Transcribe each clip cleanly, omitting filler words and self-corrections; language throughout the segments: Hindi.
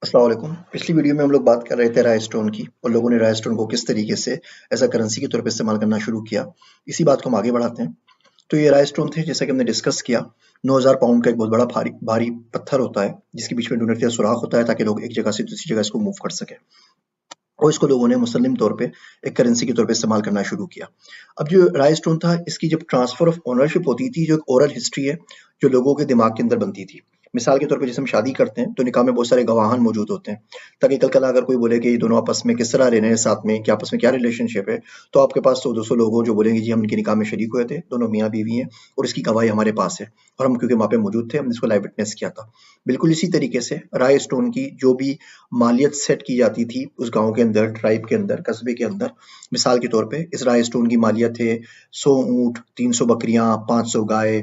अस्सलाम वालेकुम। पिछली वीडियो में हम लोग बात कर रहे थे राय स्टोन की और लोगों ने राय स्टोन को किस तरीके से एज़ अ करेंसी के तौर पे इस्तेमाल करना शुरू किया। इसी बात को हम आगे बढ़ाते हैं। तो ये राय स्टोन थे जैसा कि हमने डिस्कस किया। 9000 पाउंड का एक बहुत बड़ा भारी भारी पत्थर होता है जिसके बीच में ढूंढते सुराख होता है ताकि लोग एक जगह से दूसरी जगह इसको मूव कर सकें। और इसको लोगों ने मुसल्लिम तौर पे एक करेंसी के तौर पे इस्तेमाल करना शुरू किया। अब जो राय स्टोन था इसकी जब ट्रांसफर ऑफ ओनरशिप होती थी, जो एक ओरल हिस्ट्री है जो लोगों के दिमाग के अंदर बनती थी। मिसाल के तौर पे जैसे हम शादी करते हैं तो निकाह में बहुत सारे गवाहान मौजूद होते हैं ताकि कल कल अगर कोई बोले कि ये दोनों आपस में किस तरह रह रहे हैं साथ में, कि आपस में क्या रिलेशनशिप है, तो आपके पास 100-200 लोग हो जो बोलेंगे जी हम इनके निकाह में शरीक हुए थे, दोनों मियाँ बीवी हैं और इसकी गवाही हमारे पास है और हम क्योंकि वहाँ पे मौजूद थे हमने इसको लाइव विटनेस किया था। बिल्कुल इसी तरीके से राय स्टोन की जो भी मालियत सेट की जाती थी उस गांव के अंदर, ट्राइब के अंदर, कस्बे के अंदर, मिसाल के तौर पे इस राय स्टोन की मालियत है 100 ऊंट, 300 बकरियां, 500 गाय,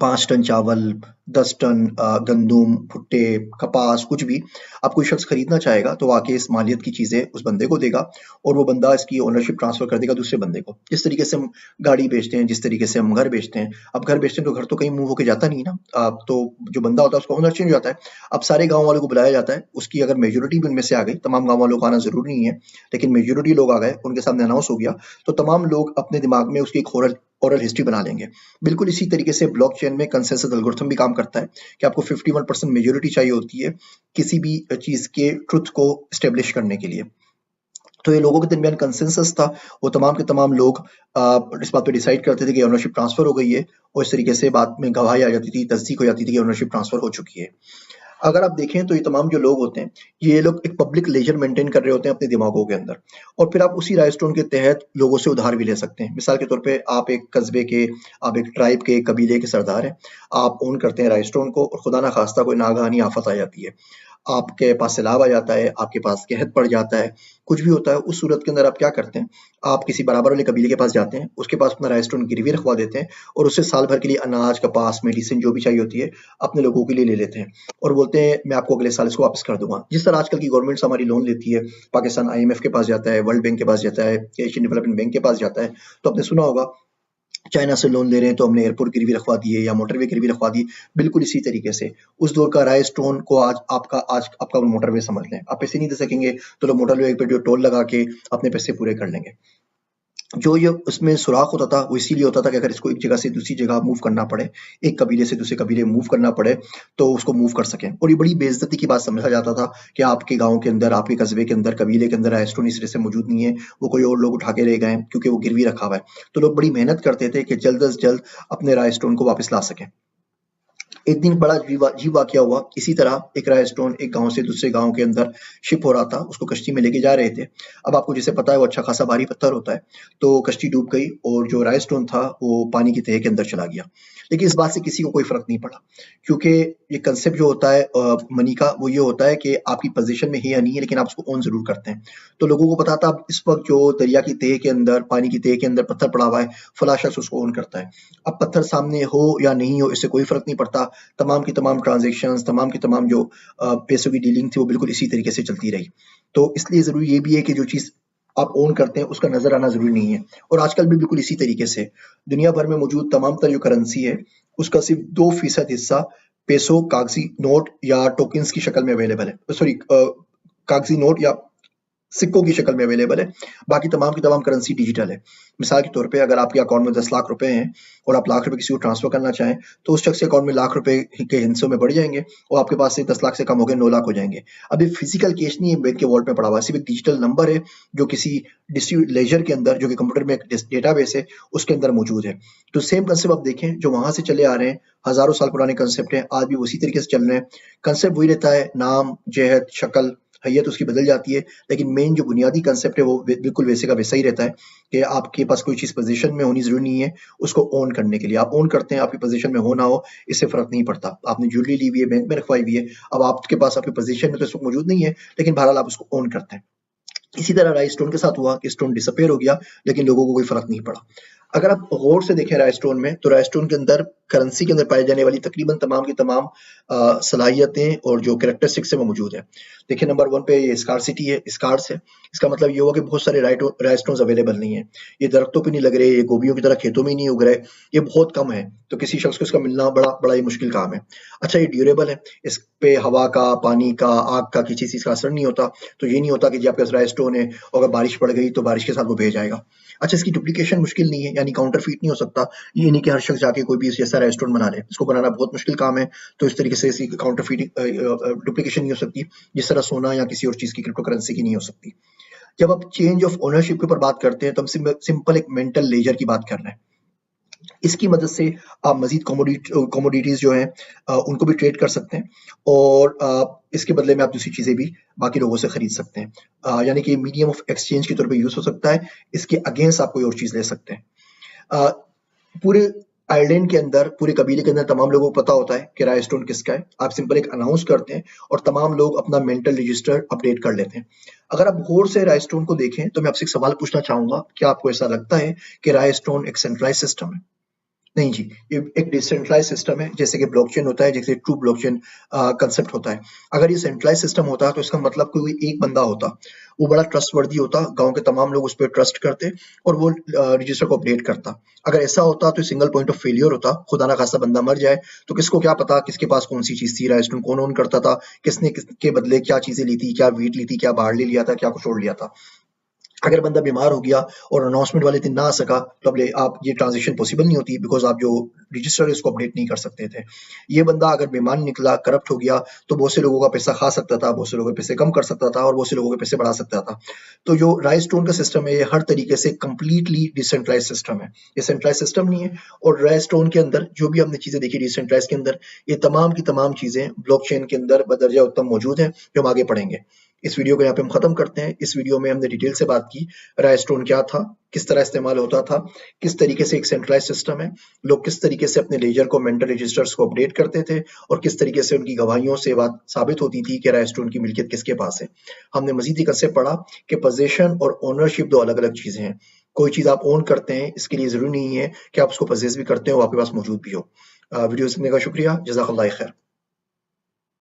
5 टन चावल, 10 टन गंदुम, भुट्टे, कपास, कुछ भी अब कोई शख्स खरीदना चाहेगा तो आके इस मालियत की चीजें उस बंदे को देगा और वो बंदा इसकी ओनरशिप ट्रांसफर कर देगा दूसरे बंदे को। जिस तरीके से हम गाड़ी बेचते हैं, जिस तरीके से हम घर बेचते हैं, अब घर बेचते हैं तो घर तो कहीं मूव होके जाता नहीं ना, तो जो बंदा होता है उसका ओनर चेंज हो जाता है। अब सारे गांव वालों को बुलाया जाता है, उसकी अगर मेजोरिटी भी उनमें से आ गई, तमाम गांव वालों को आना जरूरी नहीं है, लेकिन मेजोरिटी लोग आ गए, उनके सामने अनाउंस हो गया, तो तमाम लोग अपने दिमाग में उसकी एक ओरल ओरल हिस्ट्री बना लेंगे। बिल्कुल इसी तरीके से ब्लॉकचेन में कंसेंसस एल्गोरिथम भी काम करता है कि आपको 51% मेजोरिटी चाहिए होती है किसी भी चीज के ट्रुथ को स्टेब्लिश करने के लिए। तो ये लोगों के दरमियान कंसेंसस था, वो तमाम के तमाम लोग इस बात पे डिसाइड करते थे कि ओनरशिप ट्रांसफर हो गई है और इस तरीके से बाद में गवाही आ जाती थी, तस्दीक हो जाती थी कि ओनरशिप ट्रांसफर हो चुकी है। अगर आप देखें तो ये तमाम जो लोग होते हैं, ये लोग एक पब्लिक लेजर मेंटेन कर रहे होते हैं अपने दिमागों के अंदर और फिर आप उसी राइस्टोन के तहत लोगों से उधार भी ले सकते हैं। मिसाल के तौर पे आप एक कस्बे के, आप एक ट्राइब के, कबीले के सरदार हैं, आप ओन करते हैं राइस्टोन को और खुदा ना खास्ता कोई नागहानी आफत आ जाती है, आपके पास सैलाब आ जाता है, आपके पास कहत पड़ जाता है, कुछ भी होता है, उस सूरत के अंदर आप क्या करते हैं, आप किसी बराबर वाले कबीले के पास जाते हैं, उसके पास अपना राइस्टोन गिरवी रखवा देते हैं और उससे साल भर के लिए अनाज, कपास, मेडिसिन जो भी चाहिए होती है अपने लोगों के लिए ले लेते हैं और बोलते हैं मैं आपको अगले साल इसको वापस कर दूंगा। जिस तरह आजकल की गवर्नमेंट हमारी लोन लेती है, पाकिस्तान आईएमएफ के पास जाता है, वर्ल्ड बैंक के पास जाता है, एशियन डेवलपमेंट बैंक के पास जाता है, तो आपने सुना होगा चाइना से लोन ले रहे हैं तो हमने एयरपोर्ट गिरवी रखवा दिए या मोटरवे गिरवी रखवा दी। बिल्कुल इसी तरीके से उस दौर का राय स्टोन को आज आपका मोटरवे समझ लें, आप पैसे नहीं दे सकेंगे तो लोग मोटरवे पे जो टोल लगा के अपने पैसे पूरे कर लेंगे। जो ये उसमें सुराख होता था वो इसीलिए होता था कि अगर इसको एक जगह से दूसरी जगह मूव करना पड़े, एक कबीले से दूसरे कबीले मूव करना पड़े, तो उसको मूव कर सकें। और ये बड़ी बेइज्जती की बात समझा जाता था कि आपके गाँव के अंदर, आपके कस्बे के अंदर, कबीले के अंदर एस्ट्रोन इस तरह से मौजूद नहीं है, वो कोई और लोग उठा के ले गए हैं क्योंकि वो गिरवी रखा हुआ है। तो लोग बड़ी मेहनत करते थे कि जल्द अज़ जल्द अपने राय स्टोन को वापस ला सकें। एक दिन बड़ा अजीब वाकया हुआ। इसी तरह एक राय स्टोन एक गांव से दूसरे गांव के अंदर शिप हो रहा था, उसको कश्ती में लेके जा रहे थे। अब आपको जैसे पता है वो अच्छा खासा भारी पत्थर होता है, तो कश्ती डूब गई और जो राय स्टोन था वो पानी की तह के अंदर चला गया। लेकिन इस बात से किसी को कोई फर्क नहीं पड़ा क्योंकि ये कंसेप्ट जो होता है मनी का, वो ये होता है कि आपकी पोजीशन में है या नहीं है, लेकिन आप उसको ओन जरूर करते हैं। तो लोगों को पता था अब इस वक्त जो दरिया की तह के अंदर, पानी की तह के अंदर पत्थर पड़ा हुआ है, फला शख्स उसको ओन करता है। अब पत्थर सामने हो या नहीं हो इससे कोई फर्क नहीं पड़ता। तमाम की तमाम ट्रांजेक्शन्स, तमाम की तमाम जो पैसों की डीलिंग थी वो बिल्कुल इसी तरीके से चलती रही। तो इसलिए ज़रूरी ये भी है कि जो चीज़ आप ओन करते हैं उसका नज़र आना ज़रूरी नहीं है। और आजकल भी बिल्कुल इसी तरीके से दुनिया भर में मौजूद तमाम तर जो करेंसी है उसका सिर्फ 2% हिस्सा पैसों, कागजी नोट या टोकन्स की शक्ल में अवेलेबल है। सॉरी, कागजी नोट या सिक्कों की शक्ल में अवेलेबल है। बाकी तमाम की तमाम करेंसी डिजिटल है। मिसाल के तौर पे अगर आपके अकाउंट में 10 लाख रुपए हैं और आप लाख रुपए किसी को ट्रांसफर करना चाहें तो उस शख्स के अकाउंट में लाख रुपए के हिस्सों में बढ़ जाएंगे और आपके पास से 10 लाख से कम हो गए 9 लाख हो जाएंगे। अब ये फिजिकल कैश नहीं है बैंक के वॉल्ट में पड़ा हुआ, सिर्फ एक डिजिटल नंबर है जो किसी डिस्ट्रीब्यूट लेजर के अंदर, जो कि कंप्यूटर में एक डेटाबेस है, उसके अंदर मौजूद है। तो सेम कंसेप्ट आप देखें जो वहां से चले आ रहे हैं, हजारों साल पुराने कंसेप्ट है, आज भी उसी तरीके से चल रहे हैं। कंसेप्ट वही रहता है, नाम, जहत, शक्ल, हैयत उसकी बदल जाती है, लेकिन मेन जो बुनियादी कंसेप्ट है वो बिल्कुल वैसे का वैसा ही रहता है कि आपके पास कोई चीज़ पोजीशन में होनी ज़रूरी नहीं है उसको ओन करने के लिए। आप ओन करते हैं, आपकी पोजीशन में हो ना हो इससे फ़र्क नहीं पड़ता। आपने ज्वेलरी ली हुई है, बैंक में रखवाई हुई है, अब आपके पास आपकी पोजीशन में तो इस वक़्त मौजूद नहीं है, लेकिन बहरहाल आप उसको ओन करते हैं। इसी तरह राइस स्टोन के साथ हुआ कि स्टोन डिसअपीयर हो गया, लेकिन लोगों को कोई फ़र्क नहीं पड़ा। अगर आप गौर से देखें रायस्टोन में, तो रायस्टोन के अंदर करेंसी के अंदर पाई जाने वाली तकरीबन तमाम की तमाम सलाहियतें और जो कैरेक्टरिस्टिक्स है वो मौजूद है। देखिए नंबर 1 पे ये स्कार्सिटी है, स्कार्स है। इसका मतलब ये हुआ कि बहुत सारे रायस्टोन्स अवेलेबल नहीं है। ये दरख्तों पे नहीं लग रहे, ये गोभियों की तरह खेतों में नहीं उग रहे, ये बहुत कम है। तो किसी शख्स को इसका मिलना बड़ा बड़ा ही मुश्किल काम है। अच्छा, ये ड्यूरेबल है, इस पे हवा का, पानी का, आग का, किसी चीज़ का असर नहीं होता। तो ये नहीं होता कि जी आपके पास रायस्टोन है और अगर बारिश पड़ गई तो बारिश के साथ वो बह जाएगा। अच्छा, इसकी डुप्लीकेशन मुश्किल नहीं है, यानी काउंटरफीट नहीं हो सकता। ये नहीं कि हर शख्स जाके कोई भी जैसा रेस्टोरेंट बना ले, इसको बनाना बहुत मुश्किल काम है। तो इस तरीके से इसकी काउंटरफीटिंग डुप्लीकेशन नहीं हो सकती, जिस तरह सोना या किसी और चीज़ की क्रिप्टो करेंसी की नहीं हो सकती। जब आप चेंज ऑफ ओनरशिप के ऊपर बात करते हैं तो हम सिंपल एक मेंटल लेजर की बात कर रहे हैं। इसकी मदद से आप मजीद कमोडिटीज जो हैं उनको भी ट्रेड कर सकते हैं और इसके बदले में आप दूसरी चीज़ें भी बाकी लोगों से खरीद सकते हैं। यानी कि मीडियम ऑफ एक्सचेंज के तौर पे यूज़ हो सकता है। इसके अगेंस्ट आप कोई और चीज़ ले सकते हैं। अ, पूरे आइलैंड के अंदर, पूरे कबीले के अंदर तमाम लोगों को पता होता है कि रायस्टोन किसका है। आप सिंपल एक अनाउंस करते हैं और तमाम लोग अपना मेंटल रजिस्टर अपडेट कर लेते हैं। अगर आप गौर से रायस्टोन को देखें तो मैं आपसे एक सवाल पूछना चाहूँगा, क्या आपको ऐसा लगता है कि रायस्टोन एक सेंट्रलाइज़्ड सिस्टम है? नहीं जी, ये एक डिसेंट्रलाइज़ सिस्टम है, जैसे कि ब्लॉकचेन होता है, जैसे ट्रू ब्लॉकचेन कांसेप्ट होता है। अगर ये सेंट्रलाइज़ सिस्टम होता तो इसका मतलब कोई एक बंदा होता, वो बड़ा ट्रस्टवर्दी होता, गाँव के तमाम लोग उस पे ट्रस्ट करते और वो रजिस्टर को अपडेट करता। अगर ऐसा होता तो सिंगल पॉइंट ऑफ फेल्योर होता, खुदा ना खास्ता बंदा मर जाए तो किसको क्या पता किसके पास कौन-सी चीज़ थी, रायस्टोन कौन ओन करता था, किसने किसके बदले क्या चीज़ें ली थी, क्या व्हीट ली थी, क्या बार्ली लिया था, क्या कुछ और लिया था। अगर बंदा बीमार हो गया और अनाउंसमेंट वाले दिन ना आ सका तो अब आप ये ट्रांजेक्शन पॉसिबल नहीं होती, बिकॉज आप जो रजिस्टर है उसको अपडेट नहीं कर सकते थे। ये बंदा अगर बेईमान निकला, करप्ट हो गया तो बहुत से लोगों का पैसा खा सकता था, बहुत से लोगों के पैसे कम कर सकता था और बहुत से लोगों के पैसे बढ़ा सकता था। तो जो रायस्टोन का सिस्टम है ये हर तरीके से कंप्लीटली डिसेंट्रलाइज सिस्टम है, ये सेंट्रलाइज सिस्टम नहीं है। और रायस्टोन के अंदर जो भी हमने चीजें देखी डिसेंट्रलाइज के अंदर, ये तमाम की तमाम चीजें ब्लॉकचेन के अंदर बदर्जा उत्तम मौजूद हैं, जो हम आगे पढ़ेंगे। इस वीडियो को यहाँ पे हम खत्म करते हैं। इस वीडियो में हमने डिटेल से बात की रायस्टोन क्या था, किस तरह इस्तेमाल होता था, किस तरीके से एक सेंट्रलाइज सिस्टम है, लोग किस तरीके से अपने लेजर को, मेंटल रजिस्टर्स को अपडेट करते थे और किस तरीके से उनकी गवाहियों से बात साबित होती थी कि रायस्टोन की मिल्कियत किसके पास है। हमने मजीद एक कंसेप्ट पढ़ा कि पोजेशन और ओनरशिप दो अलग अलग चीजें हैं। कोई चीज आप ओन करते हैं, इसके लिए जरूरी नहीं है कि आप उसको पजेस भी करते हो, आपके पास मौजूद भी हो। वीडियो देखने का शुक्रिया। जज़ाकल्लाह खैर।